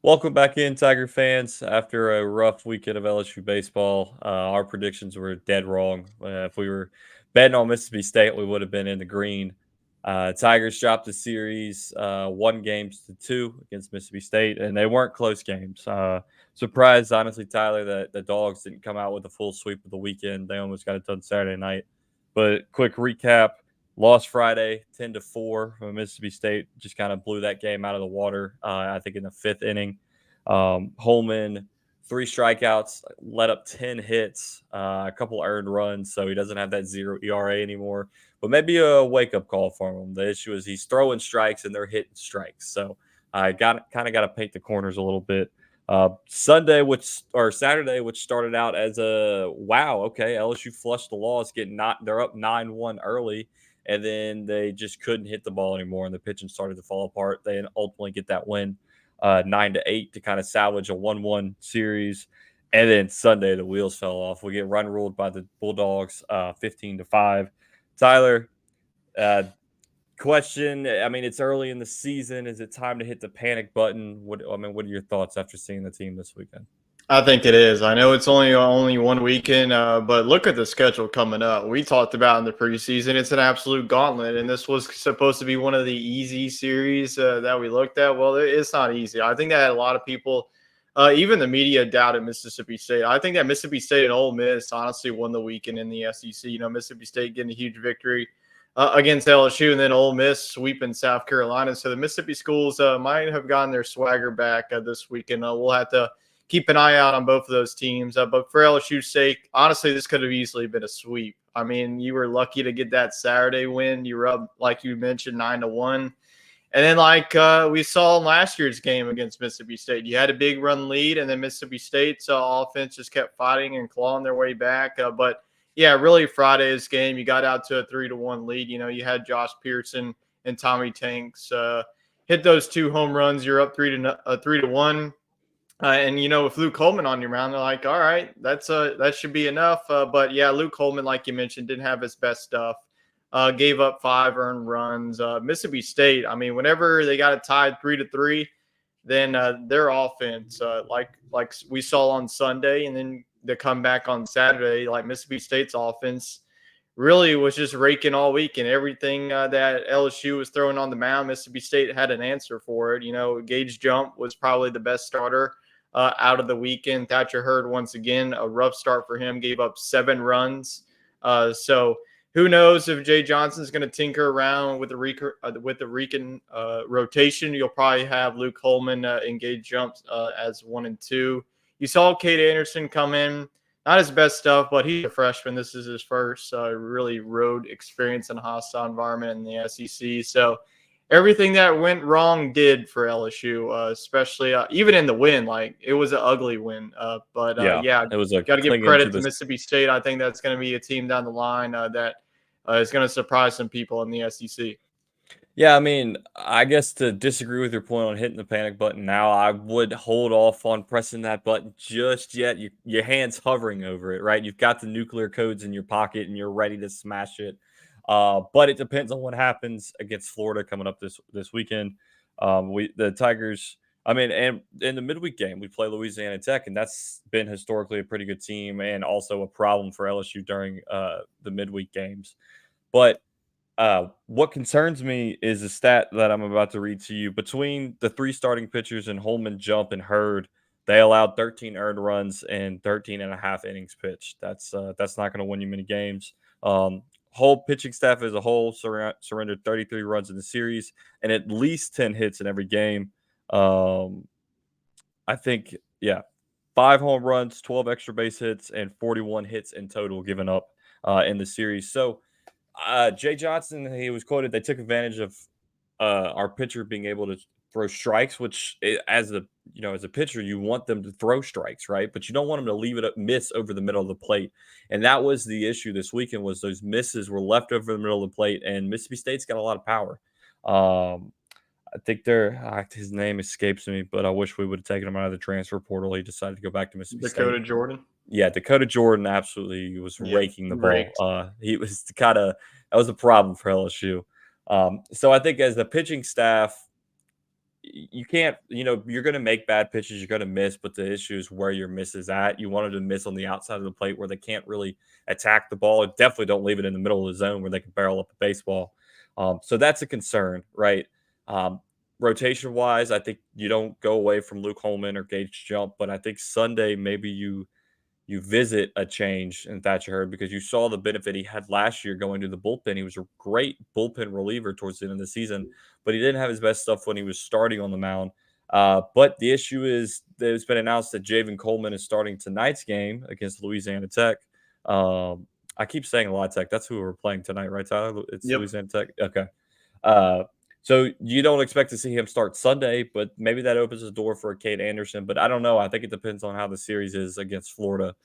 Welcome back in, Tiger fans. After a rough weekend of LSU baseball, our predictions were dead wrong. If we were betting on Mississippi State, we would have been in the green. Tigers dropped the series 1-2 against Mississippi State, and they weren't close games. Surprised, honestly, Tyler, that the Dogs didn't come out with a full sweep of the weekend. They almost got it done Saturday night. But quick recap. Lost Friday 10-4 from Mississippi State. Just kind of blew that game out of the water, I think, in the fifth inning. Holman, 3 strikeouts, let up 10 hits, a couple earned runs, so he doesn't have that 0 ERA anymore. But maybe a wake-up call for him. The issue is he's throwing strikes and they're hitting strikes. So I got to paint the corners a little bit. Saturday, which started out as a wow, okay, LSU flushed the laws, they're up 9-1 early, and then they just couldn't hit the ball anymore, and the pitching started to fall apart. They ultimately get that win, 9-8, to kind of salvage a 1-1 series. And then Sunday, the wheels fell off. We get run ruled by the Bulldogs, 15-5. Tyler, uh, question. I mean, it's early in the season. Is it time to hit the panic button? What are your thoughts after seeing the team this weekend? I think it is. I know it's only one weekend, but look at the schedule coming up. We talked about in the preseason, it's an absolute gauntlet, and this was supposed to be one of the easy series that we looked at. Well, it's not easy. I think that a lot of people, even the media, doubted Mississippi State. I think that Mississippi State and Ole Miss honestly won the weekend in the SEC. You know, Mississippi State getting a huge victory against LSU, and then Ole Miss sweeping South Carolina. So the Mississippi schools might have gotten their swagger back this weekend. We'll have to keep an eye out on both of those teams. But for LSU's sake, honestly, this could have easily been a sweep. I mean, you were lucky to get that Saturday win. You were up, like you mentioned, 9-1. And then, like we saw in last year's game against Mississippi State, you had a big run lead, and then Mississippi State's offense just kept fighting and clawing their way back. But yeah, really Friday's game, you got out to a 3-1 lead. You know, you had Josh Pearson and Tommy Tanks hit those 2 home runs. You're up 3-1. And you know, with Luke Coleman on your mound, they're like, all right, that should be enough. But yeah, Luke Coleman, like you mentioned, didn't have his best stuff. Gave up 5 earned runs. Mississippi State, I mean, whenever they got it tied 3-3, then their offense, like we saw on Sunday, and then the comeback on Saturday, like Mississippi State's offense really was just raking all week, and everything that LSU was throwing on the mound, Mississippi State had an answer for it. You know, Gage Jump was probably the best starter out of the weekend. Thatcher Hurd, once again, a rough start for him, gave up 7 runs. So who knows if Jay Johnson's going to tinker around with the Rican rotation. You'll probably have Luke Holman and Gage Jump as 1 and 2. You saw Cade Anderson come in. Not his best stuff, but he's a freshman. This is his first really road experience in a hostile environment in the SEC. So everything that went wrong did for LSU, especially even in the win. Like, it was an ugly win. Yeah, It was a got to give clinging to credit to this. Mississippi State. I think that's going to be a team down the line that is going to surprise some people in the SEC. Yeah, I mean, I guess to disagree with your point on hitting the panic button now, I would hold off on pressing that button just yet. Your hand's hovering over it, right? You've got the nuclear codes in your pocket and you're ready to smash it. But it depends on what happens against Florida coming up this weekend. The Tigers. I mean, and in the midweek game, we play Louisiana Tech, and that's been historically a pretty good team and also a problem for LSU during the midweek games. But what concerns me is a stat that I'm about to read to you. Between the 3 starting pitchers and Holman, Jump, and Hurd, they allowed 13 earned runs and 13 and a half innings pitched. That's not going to win you many games. Whole pitching staff as a whole surrendered 33 runs in the series and at least 10 hits in every game. I think, yeah, 5 home runs, 12 extra base hits, and 41 hits in total given up in the series. So, Jay Johnson, he was quoted, they took advantage of our pitcher being able to throw strikes, which as a pitcher, you want them to throw strikes, right? But you don't want them to leave it up, miss over the middle of the plate. And that was the issue this weekend, was those misses were left over the middle of the plate, and Mississippi State's got a lot of power. I think his name escapes me, but I wish we would have taken him out of the transfer portal. He decided to go back to Mississippi State. Dakota Jordan. Yeah, Dakota Jordan absolutely was Yeah, raking the ball. raked. He was that was a problem for LSU. So I think as the pitching staff, you can't, you're going to make bad pitches, you're going to miss, but the issue is where your miss is at. You wanted to miss on the outside of the plate where they can't really attack the ball. And definitely don't leave it in the middle of the zone where they can barrel up the baseball. So that's a concern, right? Um, Rotation wise, I think you don't go away from Luke Holman or Gage Jump, but I think Sunday maybe you visit a change in Thatcher Hurd because you saw the benefit he had last year going to the bullpen. He was a great bullpen reliever towards the end of the season, but he didn't have his best stuff when he was starting on the mound. But the issue is that it's been announced that Javen Coleman is starting tonight's game against Louisiana Tech. I keep saying La Tech. That's who we're playing tonight, right, Tyler? It's Yep. Louisiana Tech. Okay. Uh, so you don't expect to see him start Sunday, but maybe that opens the door for a Cade Anderson. But I don't know. I think it depends on how the series is against Florida.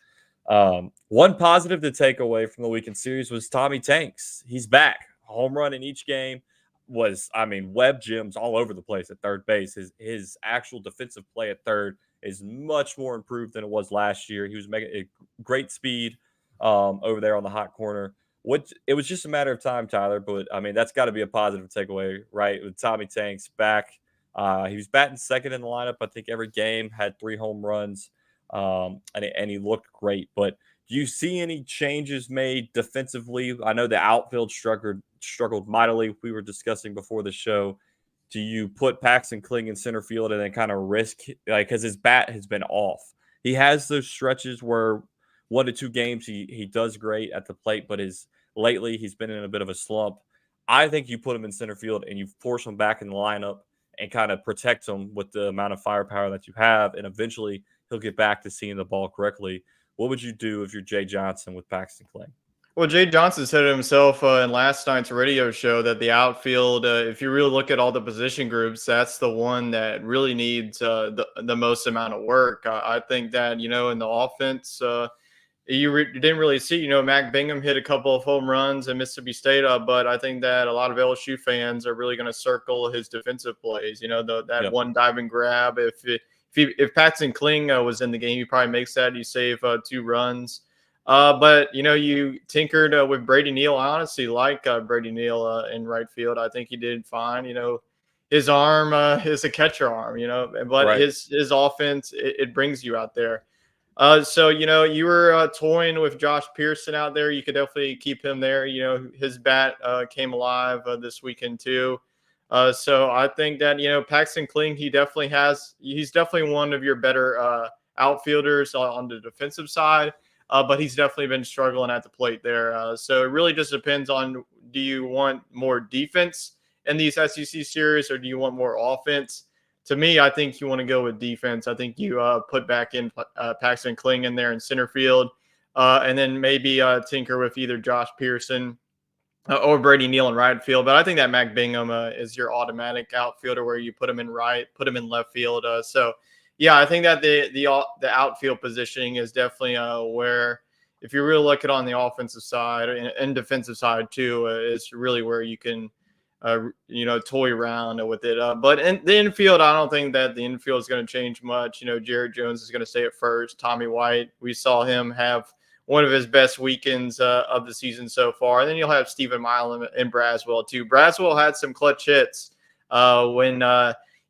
One positive to take away from the weekend series was Tommy Tanks. He's back. Home run in each game web gems all over the place at third base. His actual defensive play at third is much more improved than it was last year. He was making a great speed over there on the hot corner. What it was just a matter of time, Tyler. But I mean, that's got to be a positive takeaway, right? With Tommy Tanks back, he was batting second in the lineup. I think every game had 3 home runs, and he looked great. But do you see any changes made defensively? I know the outfield struggled mightily. We were discussing before the show. Do you put Paxton Kling in center field and then kind of risk because his bat has been off? He has those stretches where 1 to 2 games he does great at the plate, but his lately he's been in a bit of a slump. I think you put him in center field and you force him back in the lineup and kind of protect him with the amount of firepower that you have, and eventually he'll get back to seeing the ball correctly. What would you do if you're Jay Johnson with Paxton Kling? Well, Jay Johnson said it himself in last night's radio show that the outfield, if you really look at all the position groups, that's the one that really needs the most amount of work. I think that, in the offense, you didn't really see, Mac Bingham hit a couple of home runs in Mississippi State, but I think that a lot of LSU fans are really going to circle his defensive plays. That Yep. one diving grab. If Paxton Kling was in the game, he probably makes that. You save 2 runs. But you tinkered with Brady Neal. I honestly like Brady Neal in right field. I think he did fine. His arm is a catcher arm. But Right. his offense it brings you out there. So you were toying with Josh Pearson out there. You could definitely keep him there. His bat came alive this weekend too. So I think that Paxton Kling, he's definitely one of your better outfielders on the defensive side. But he's definitely been struggling at the plate there. So it really just depends on, do you want more defense in these SEC series or do you want more offense? To me, I think you want to go with defense. I think you put back in Paxton Kling in there in center field, and then maybe tinker with either Josh Pearson or Brady Neal in right field. But I think that Mac Bingham is your automatic outfielder where you put him in right, put him in left field. So yeah, I think that the outfield positioning is definitely where, if you really look at on the offensive side and defensive side too, is really where you can toy around with it. But in the infield, I don't think that the infield is going to change much. Jared Jones is going to stay at first. Tommy White, we saw him have one of his best weekends of the season so far. And then you'll have Stephen Milam and Braswell too. Braswell had some clutch hits when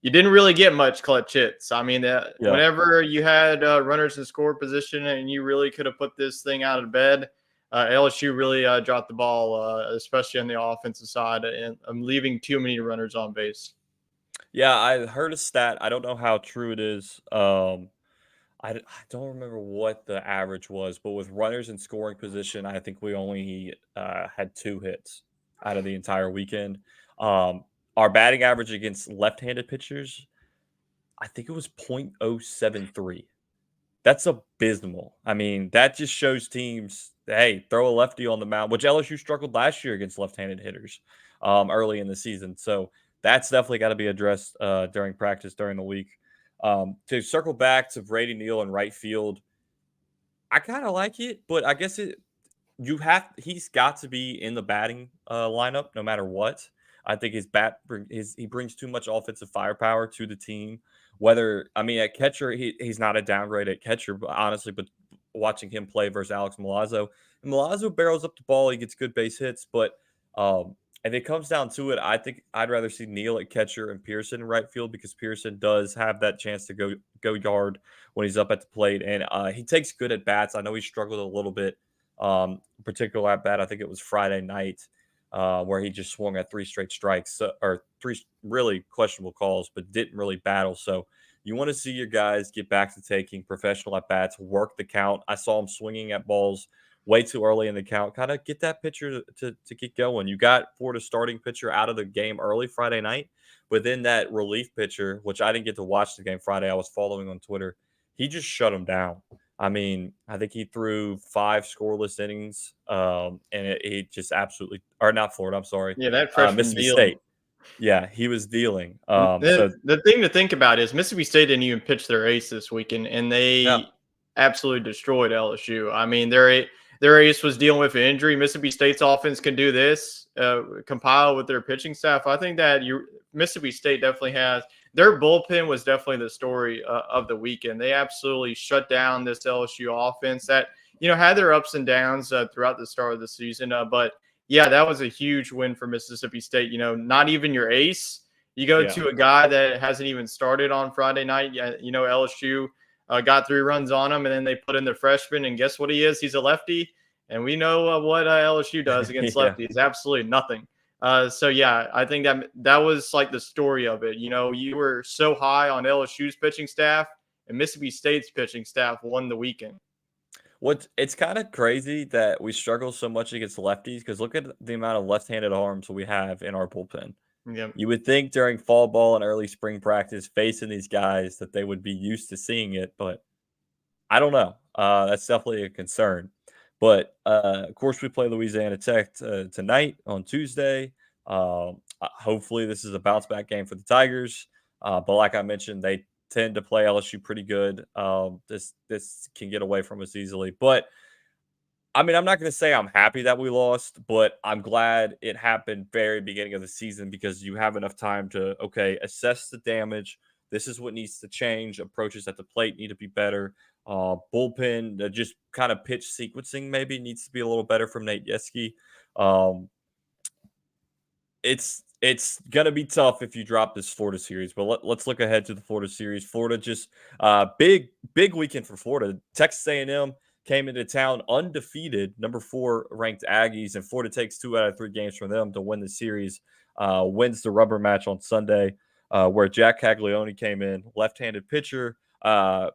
you didn't really get much clutch hits. I mean, Yeah. whenever you had runners in score position and you really could have put this thing out of bed, LSU really dropped the ball, especially on the offensive side, and I'm leaving too many runners on base. Yeah, I heard a stat. I don't know how true it is. I don't remember what the average was, but with runners in scoring position, I think we only had 2 hits out of the entire weekend. Our batting average against left-handed pitchers, I think it was .073. That's abysmal. I mean, that just shows teams, hey, throw a lefty on the mound, which LSU struggled last year against left-handed hitters early in the season. So that's definitely got to be addressed during practice during the week. To circle back to Brady Neal in right field, I kind of like it, but I guess he's got to be in the batting lineup no matter what. I think he brings too much offensive firepower to the team. At catcher, he's not a downgrade at catcher, but honestly, but watching him play versus Alex Milazzo, and Milazzo barrels up the ball, he gets good base hits, but if it comes down to it, I think I'd rather see Neal at catcher and Pearson in right field because Pearson does have that chance to go yard when he's up at the plate, and he takes good at bats. I know he struggled a little bit, particular at bat. I think it was Friday night where he just swung at three straight strikes or three really questionable calls, but didn't really battle. So you want to see your guys get back to taking professional at bats, work the count. I saw him swinging at balls way too early in the count. Kind of get that pitcher to get going. You got Florida's starting pitcher out of the game early Friday night, but then that relief pitcher, which I didn't get to watch the game Friday, I was following on Twitter. He just shut him down. I mean, I think he threw 5 scoreless innings, and he just absolutely, or not Florida. I'm sorry, Yeah, that freshman Mississippi deal. State. Yeah, he was dealing. The, So the thing to think about is Mississippi State didn't even pitch their ace this weekend, and yeah, they absolutely destroyed LSU. I mean, their ace was dealing with an injury. Mississippi State's offense can do this, compile with their pitching staff. I think that Mississippi State definitely has their bullpen was definitely the story of the weekend. They absolutely shut down this LSU offense that had their ups and downs throughout the start of the season, but yeah, that was a huge win for Mississippi State. Not even your ace. You go yeah, to a guy that hasn't even started on Friday night. Yeah, LSU got 3 runs on him, and then they put in the freshman. And guess what he is? He's a lefty. And we know what LSU does against yeah. lefties. Absolutely nothing. So yeah, I think that was like the story of it. You were so high on LSU's pitching staff, and Mississippi State's pitching staff won the weekend. It's kind of crazy that we struggle so much against lefties because look at the amount of left-handed arms we have in our bullpen. Yeah. You would think during fall ball and early spring practice, facing these guys, that they would be used to seeing it, but I don't know. That's definitely a concern. But of course, we play Louisiana Tech tonight on Tuesday. Hopefully, this is a bounce back game for the Tigers. But like I mentioned, they tend to play LSU pretty good. This can get away from us easily. But I mean, I'm not going to say I'm happy that we lost, but I'm glad it happened very beginning of the season because you have enough time to assess the damage. This is what needs to change. Approaches at the plate need to be better. Bullpen, just kind of pitch sequencing maybe needs to be a little better from Nate Yeski. Um, it's gonna be tough if you drop this Florida series, but let's look ahead to the Florida series. Florida just big weekend for Florida. Texas A&M came into town undefeated, number 4 ranked Aggies, and Florida takes 2 out of 3 games from them to win the series. Wins the rubber match on Sunday, where Jack Caglione came in, left-handed pitcher. I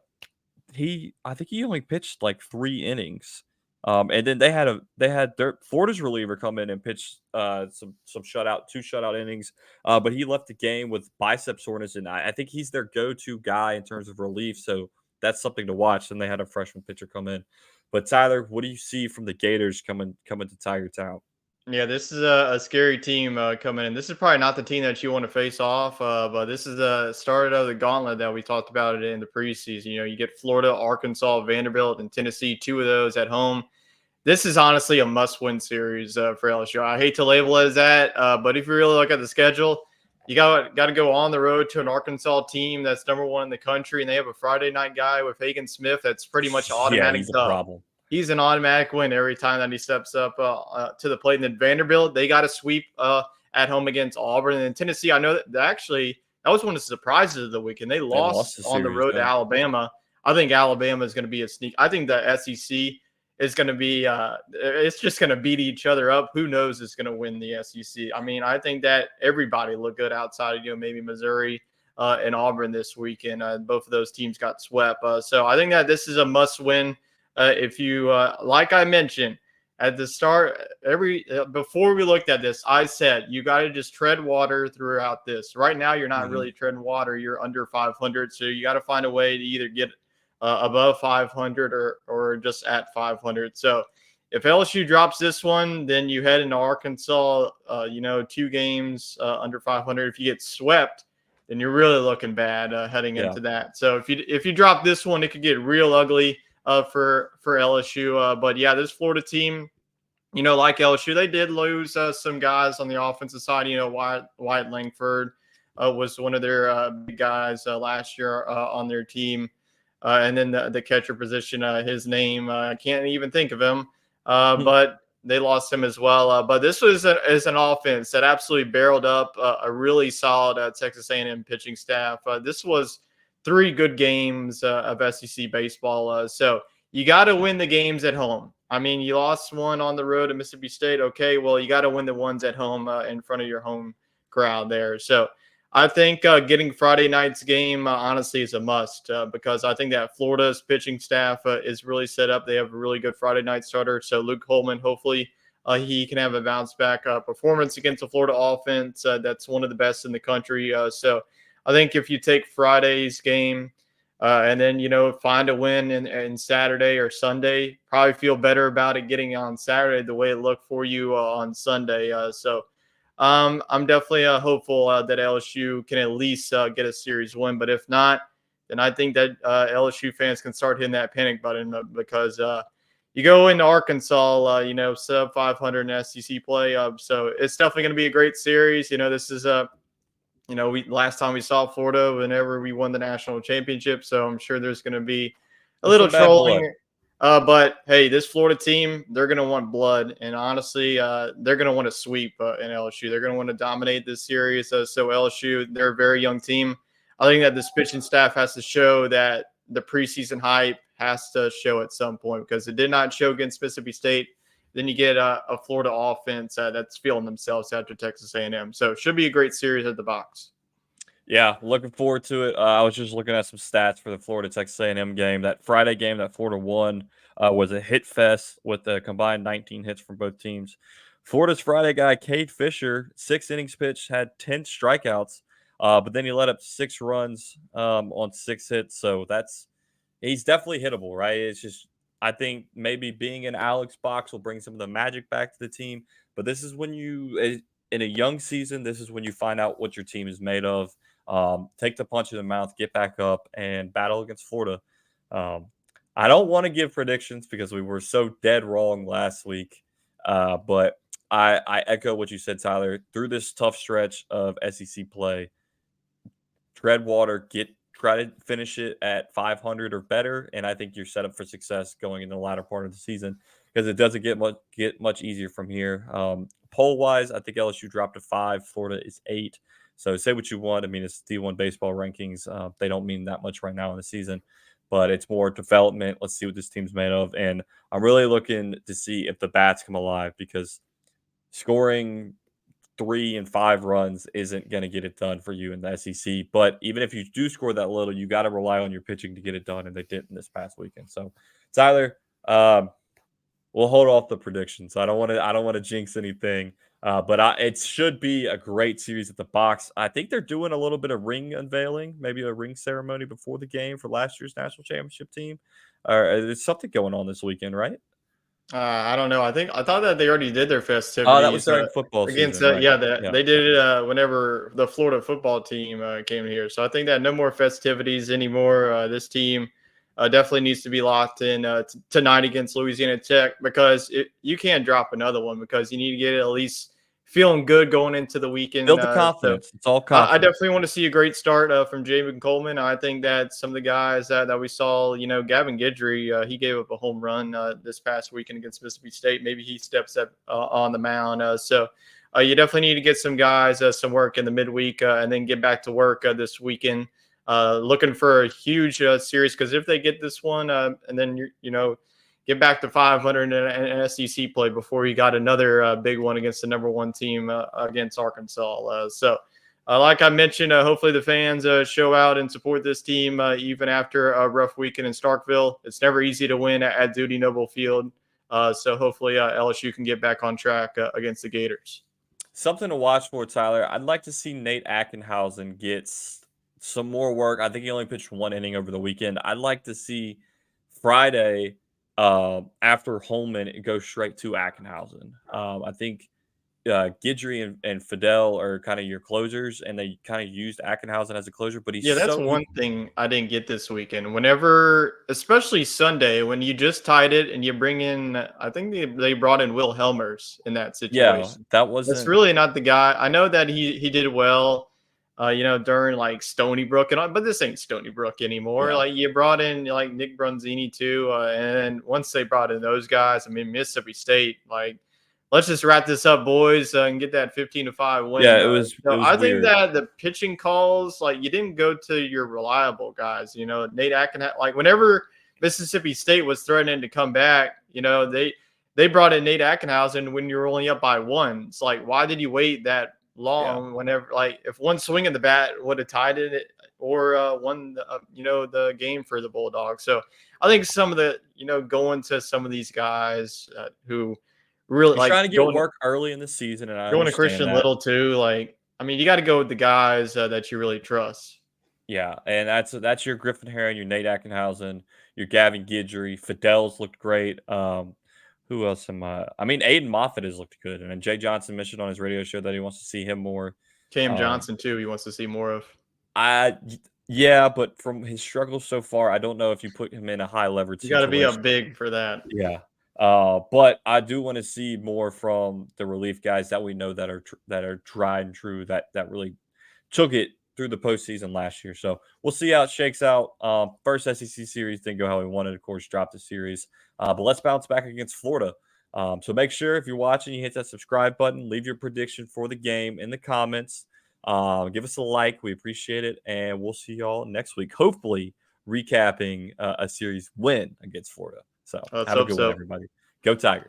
think he only pitched like 3 innings. And then they had their Florida's reliever come in and pitch some shutout, 2 shutout innings. But he left the game with bicep soreness, and I think he's their go-to guy in terms of relief. So that's something to watch. And they had a freshman pitcher come in. But Tyler, what do you see from the Gators coming to Tiger Town? Yeah, this is a scary team coming in. This is probably not the team that you want to face off, but this is the start of the gauntlet that we talked about it in the preseason. You get Florida, Arkansas, Vanderbilt, and Tennessee, 2 of those at home. This is honestly a must-win series for LSU. I hate to label it as that, but if you really look at the schedule, you got to go on the road to an Arkansas team that's #1 in the country, and they have a Friday night guy with Hagen Smith that's pretty much Yeah, automatic he's a dub. problem. He's an automatic win every time that he steps up to the plate. And then Vanderbilt, they got a sweep at home against Auburn. And then Tennessee, I know that actually that was one of the surprises of the weekend. They They lost lost the on the series. road to Yeah, Alabama. I think Alabama is going to be a sneak. I think the SEC is going to be it's just going to beat each other up. Who knows is going to win the SEC? I mean, I think that everybody looked good outside of maybe Missouri and Auburn this weekend. Both of those teams got swept. So I think that this is a must win. If you like I mentioned at the start, before we looked at this, I said you got to just tread water throughout this. Right now, you're not hmm really treading water. You're under 500, so you got to find a way to either get above 500 or just at 500. So if LSU drops this one, then you head into Arkansas. 2 games under 500. If you get swept, then you're really looking bad heading yeah, into that. So if you drop this one, it could get real ugly for LSU. But yeah, this Florida team, like LSU, they did lose some guys on the offensive side. Wyatt Langford was one of their big guys last year on their team. And then the catcher position, his name, I can't even think of him. But they lost him as well. But this is an offense that absolutely barreled up a really solid Texas A&M pitching staff. This was 3 good games of SEC baseball. So you got to win the games at home. I mean, you lost one on the road at Mississippi State. Okay, well, you got to win the ones at home in front of your home crowd there. So I think getting Friday night's game honestly is a must because I think that Florida's pitching staff is really set up. They have a really good Friday night starter. So Luke Holman, hopefully he can have a bounce back performance against the Florida offense. That's one of the best in the country. So I think if you take Friday's game and then, find a win in Saturday or Sunday, probably feel better about it getting on Saturday the way it looked for you on Sunday. I'm definitely hopeful that LSU can at least get a series win. But if not, then I think that LSU fans can start hitting that panic button because you go into Arkansas, sub 500 in SEC play. So it's definitely going to be a great series. This is we last time we saw Florida whenever we won the national championship. So I'm sure there's going to be a There's little some bad blood. trolling. But hey, this Florida team, they're going to want blood. And honestly, they're going to want to sweep in LSU. They're going to want to dominate this series. So LSU, they're a very young team. I think that this pitching staff has to show that the preseason hype has to show at some point because it did not show against Mississippi State. Then you get a Florida offense that's feeling themselves after Texas A&M. So it should be a great series at the box. Yeah, looking forward to it. I was just looking at some stats for the Florida Texas A&M game. That Friday game that Florida won was a hit fest with a combined 19 hits from both teams. Florida's Friday guy, Cade Fisher, 6 innings pitched, had 10 strikeouts, but then he let up 6 runs on 6 hits. So he's definitely hittable, right? It's just I think maybe being in Alex box will bring some of the magic back to the team. But this is when in a young season, this is when you find out what your team is made of. Take the punch in the mouth, get back up, and battle against Florida. Um, I don't want to give predictions because we were so dead wrong last week, but I echo what you said, Tyler. Through this tough stretch of SEC play, tread water, try to finish it at 500 or better, and I think you're set up for success going in the latter part of the season because it doesn't get much easier from here. Poll wise, I think LSU dropped to 5, Florida is 8. So say what you want. I mean, it's D1 baseball rankings. They don't mean that much right now in the season, but it's more development. Let's see what this team's made of, and I'm really looking to see if the bats come alive because scoring 3 and 5 runs isn't going to get it done for you in the SEC. But even if you do score that little, you got to rely on your pitching to get it done, and they didn't this past weekend. So, Tyler, we'll hold off the predictions. I don't want to jinx anything. But it should be a great series at the box. I think they're doing a little bit of ring unveiling, maybe a ring ceremony before the game for last year's national championship team. There's something going on this weekend, right? I don't know. I thought that they already did their Oh, that was festivities during football against. season, right? Yeah, Yeah. they did it whenever the Florida football team came here. So I think that no more festivities anymore. This team definitely needs to be locked in tonight against Louisiana Tech because you can't drop another one because you need to get at least feeling good going into the weekend. Build the So confidence. It's all I confidence. definitely want to see a great start from Jamin Coleman. I think that some of the guys that we saw, Gavin Guidry, he gave up a home run this past weekend against Mississippi State. Maybe he steps up on the mound. So you definitely need to get some guys some work in the midweek and then get back to work this weekend. Looking for a huge series because if they get this one and then get back to 500 in SEC play before you got another big one against the number one team against Arkansas. Like I mentioned, hopefully the fans show out and support this team even after a rough weekend in Starkville. It's never easy to win at Duty Noble Field. So hopefully LSU can get back on track against the Gators. Something to watch for, Tyler. I'd like to see Nate Ackenhausen get some more work. I think he only pitched 1 inning over the weekend. I'd like to see Friday after Holman go straight to Ackenhausen. I think Guidry and Fidel are kind of your closers, and they kind of used Ackenhausen as a closer, but he's Yeah, that's so one thing I didn't get this weekend. Whenever, especially Sunday, when you just tied it and you bring in, I think they brought in Will Helmers in that yeah, situation. that That's wasn't really not the guy. I know that he did well, during like Stony Brook and all, but this ain't Stony Brook anymore. yeah. Like you brought in like Nick Brunzini too, and once they brought in those guys, I mean Mississippi State, like let's just wrap this up, boys, and get that 15-5 Yeah, win. it So was I think weird. that the pitching calls, like you didn't go to your reliable guys. Nate Ackenhouse, like whenever Mississippi State was threatening to come back, they brought in Nate Ackenhausen when you were only up by one. It's like, why did you wait that Yeah. long? Whenever, like, if one swing of the bat would have tied it or won the game for the Bulldogs. So I think some of the going to some of these guys who really He's like trying to get going work early in the season, and I going to understand Christian that. Little too. Like, I mean, you got to go with the guys that you really trust. Yeah, and that's your Griffin Herring, your Nate Ackenhausen, your Gavin Guidry. Fidel's looked great. Who else am I mean, Aiden Moffat has looked good, and then Jay Johnson mentioned on his radio show that he wants to see him more. Cam Um, Johnson too. He wants to see more of. I yeah, but from his struggles so far, I don't know if you put him in a high leverage You got to be up situation. big for that. Yeah. But I do want to see more from the relief guys that we know that are tried and true that really took it through the postseason last year. So we'll see how it shakes out. First SEC series didn't go how we wanted. Of course, dropped the series. But let's bounce back against Florida. So make sure if you're watching, you hit that subscribe button. Leave your prediction for the game in the comments. Give us a like. We appreciate it. And we'll see y'all next week. Hopefully, recapping a series win against Florida. So Let's have a hope good one, so. everybody. Go Tigers.